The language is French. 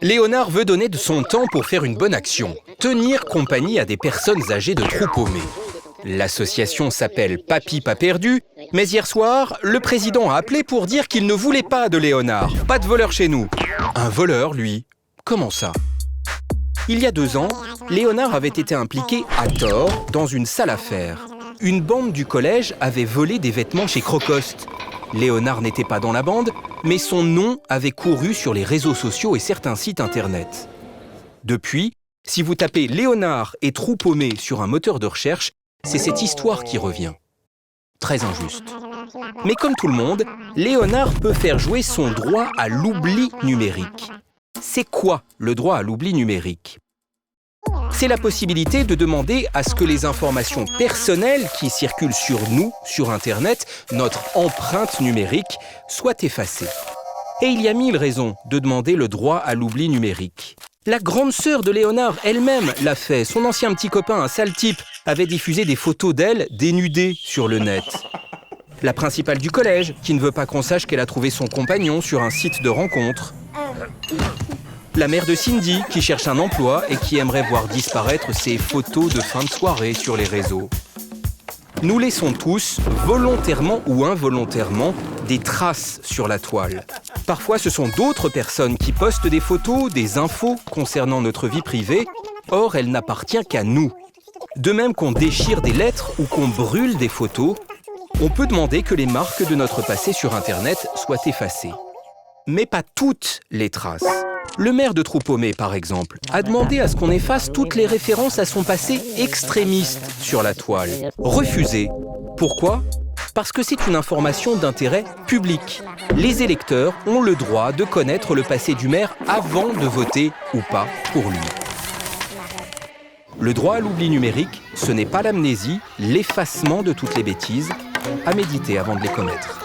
Léonard veut donner de son temps pour faire une bonne action, tenir compagnie à des personnes âgées de trop paumées. L'association s'appelle Papy Pas Perdu, mais hier soir, le président a appelé pour dire qu'il ne voulait pas de Léonard. Pas de voleur chez nous. Un voleur, lui? Comment ça? Il y a 2 ans, Léonard avait été impliqué à tort dans une sale affaire. Une bande du collège avait volé des vêtements chez Crocost. Léonard n'était pas dans la bande, mais son nom avait couru sur les réseaux sociaux et certains sites internet. Depuis, si vous tapez Léonard et trou paumé sur un moteur de recherche, c'est cette histoire qui revient. Très injuste. Mais comme tout le monde, Léonard peut faire jouer son droit à l'oubli numérique. C'est quoi le droit à l'oubli numérique? C'est la possibilité de demander à ce que les informations personnelles qui circulent sur nous, sur Internet, notre empreinte numérique, soient effacées. Et il y a 1000 raisons de demander le droit à l'oubli numérique. La grande sœur de Léonard elle-même l'a fait. Son ancien petit copain, un sale type, avait diffusé des photos d'elle dénudée sur le net. La principale du collège, qui ne veut pas qu'on sache qu'elle a trouvé son compagnon sur un site de rencontre. La mère de Cindy, qui cherche un emploi et qui aimerait voir disparaître ses photos de fin de soirée sur les réseaux. Nous laissons tous, volontairement ou involontairement, des traces sur la toile. Parfois, ce sont d'autres personnes qui postent des photos, des infos concernant notre vie privée. Or, elle n'appartient qu'à nous. De même qu'on déchire des lettres ou qu'on brûle des photos, on peut demander que les marques de notre passé sur Internet soient effacées. Mais pas toutes les traces. Le maire de Trou-Paumé, par exemple, a demandé à ce qu'on efface toutes les références à son passé extrémiste sur la toile. Refusé. Pourquoi? Parce que c'est une information d'intérêt public. Les électeurs ont le droit de connaître le passé du maire avant de voter ou pas pour lui. Le droit à l'oubli numérique, ce n'est pas l'amnésie, l'effacement de toutes les bêtises, à méditer avant de les commettre.